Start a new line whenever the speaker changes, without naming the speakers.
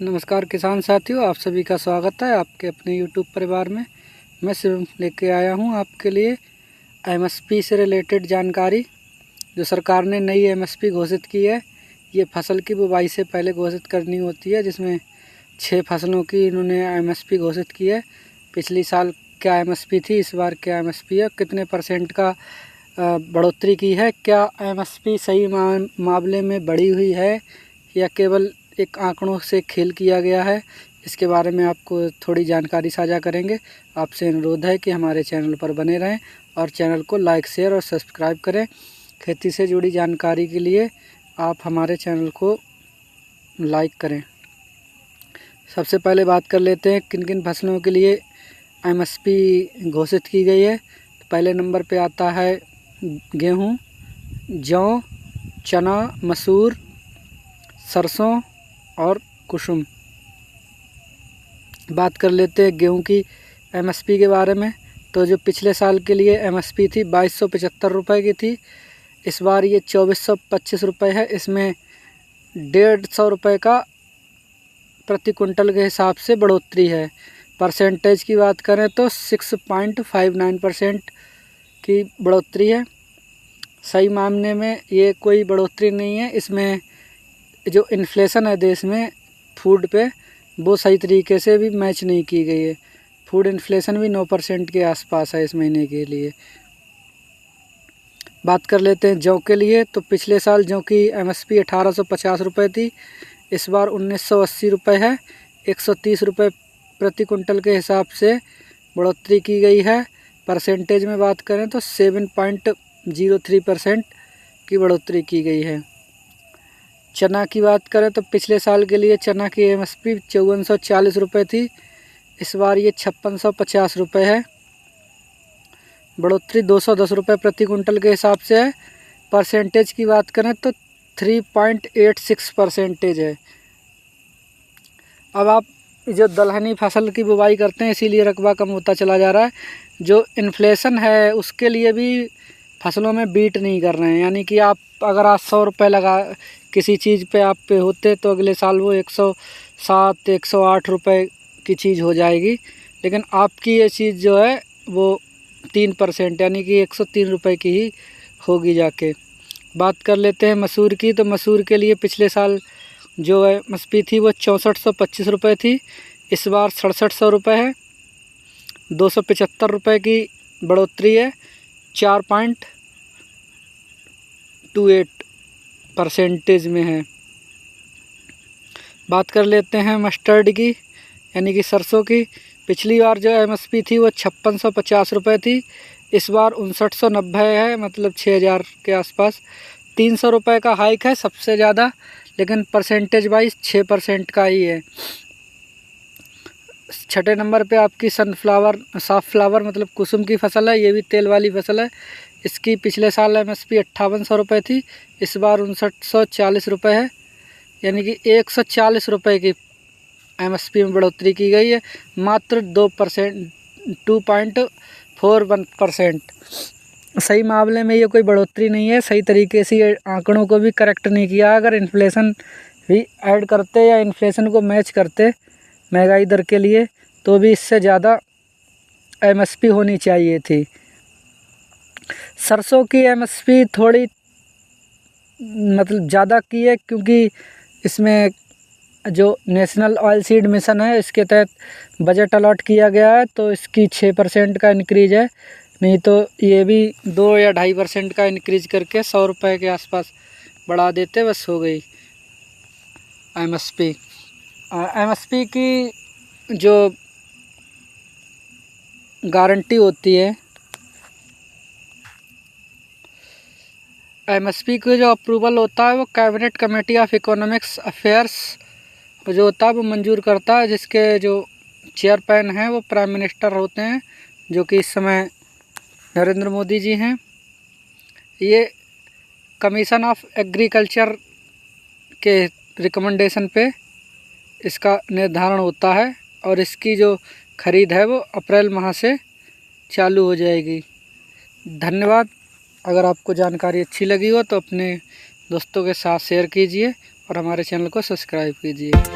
नमस्कार किसान साथियों, आप सभी का स्वागत है आपके अपने यूट्यूब परिवार में। मैं सिर्फ लेके आया हूं आपके लिए एमएसपी से रिलेटेड जानकारी। जो सरकार ने नई एमएसपी घोषित की है, ये फसल की बुवाई से पहले घोषित करनी होती है, जिसमें 6 फसलों की इन्होंने एमएसपी घोषित की है। पिछली साल क्या एमएसपी थी, इस बार क्या एमएसपी है, कितने % का बढ़ोतरी की है, क्या एमएसपी सही मामले में बढ़ी हुई है या केवल एक आंकड़ों से खेल किया गया है, इसके बारे में आपको थोड़ी जानकारी साझा करेंगे। आपसे अनुरोध है कि हमारे चैनल पर बने रहें और चैनल को लाइक, शेयर और सब्सक्राइब करें। खेती से जुड़ी जानकारी के लिए आप हमारे चैनल को लाइक करें। सबसे पहले बात कर लेते हैं किन किन फसलों के लिए एमएसपी घोषित की गई है। तो पहले नंबर पे आता है गेहूँ, जौ, चना, मसूर, सरसों और कुसुम। बात कर लेते हैं गेहूं की एमएसपी के बारे में। तो जो पिछले साल के लिए एमएसपी थी 2275 रुपये की थी, इस बार ये 2425 रुपये है। इसमें 150 रुपये का प्रति कुंटल के हिसाब से बढ़ोतरी है। परसेंटेज की बात करें तो 6.59% की बढ़ोतरी है। सही मामले में ये कोई बढ़ोतरी नहीं है। इसमें जो इन्फ्लेशन है देश में फूड पे, वो सही तरीके से भी मैच नहीं की गई है। फूड इन्फ्लेशन भी 9% के आसपास है इस महीने के लिए। बात कर लेते हैं जौ के लिए। तो पिछले साल जौ की एमएसपी 1850 रुपये थी, इस बार 1980 रुपये है। 130 रुपये प्रति कुंटल के हिसाब से बढ़ोतरी की गई है। परसेंटेज में बात करें तो 7.03% की बढ़ोतरी की गई है। चना की बात करें तो पिछले साल के लिए चना की एमएसपी 5440 रुपये थी, इस बार ये 5650 रुपये है। बढ़ोतरी 210 रुपये प्रति कुंटल के हिसाब से है। परसेंटेज की बात करें तो 3.86% है। अब आप जो दलहनी फसल की बुवाई करते हैं, इसीलिए रकबा कम होता चला जा रहा है। जो इन्फ्लेशन है उसके लिए भी फसलों में बीट नहीं कर रहे हैं। यानी कि आप अगर आज 100 रुपये लगा किसी चीज़ पे आप पे होते, तो अगले साल वो 107 108 रुपये की चीज़ हो जाएगी। लेकिन आपकी ये चीज़ जो है वो 3% यानी कि 103 रुपये की ही होगी जाके। बात कर लेते हैं मसूर की। तो मसूर के लिए पिछले साल जो है एमएसपी थी वो 6425 रुपये थी, इस बार 6700 रुपये है। 275 रुपये की बढ़ोतरी है। 4.28% में है। बात कर लेते हैं मस्टर्ड की, यानी कि सरसों की। पिछली बार जो एमएसपी थी वो 5650 रुपये थी, इस बार 5990 है, मतलब 6000 के आसपास। 300 रुपये का हाइक है सबसे ज़्यादा, लेकिन परसेंटेज वाइज 6% का ही है। छठे नंबर पे आपकी साफ़ फ्लावर मतलब कुसुम की फसल है। ये भी तेल वाली फसल है। इसकी पिछले साल एमएसपी 5800 रुपये थी, इस बार 5940 रुपये है। यानी कि 140 रुपये की एमएसपी में बढ़ोतरी की गई है। मात्र 2.41%। सही मामले में ये कोई बढ़ोतरी नहीं है। सही तरीके से ये आंकड़ों को भी करेक्ट नहीं किया। अगर इन्फ्लेशन भी ऐड करते या इन्फ्लेशन को मैच करते महंगाई दर के लिए, तो भी इससे ज़्यादा एमएसपी होनी चाहिए थी। सरसों की एमएसपी थोड़ी मतलब ज़्यादा की है, क्योंकि इसमें जो नेशनल ऑयल सीड मिशन है, इसके तहत बजट अलॉट किया गया है, तो इसकी 6% का इंक्रीज है। नहीं तो ये भी 2 या 2.5% का इंक्रीज करके 100 रुपये के आसपास बढ़ा देते, बस हो गई एमएसपी। एमएसपी की जो गारंटी होती है, एमएसपी का जो अप्रूवल होता है वो cabinet committee of economics affairs जो होता है वो मंजूर करता है, जिसके जो चेयरमैन हैं वो प्राइम मिनिस्टर होते हैं, जो कि इस समय नरेंद्र मोदी जी हैं। ये कमीशन ऑफ एग्रीकल्चर के रिकमेंडेशन पे इसका निर्धारण होता है, और इसकी जो खरीद है वो अप्रैल माह से चालू हो जाएगी। धन्यवाद। अगर आपको जानकारी अच्छी लगी हो तो अपने दोस्तों के साथ शेयर कीजिए और हमारे चैनल को सब्सक्राइब कीजिए।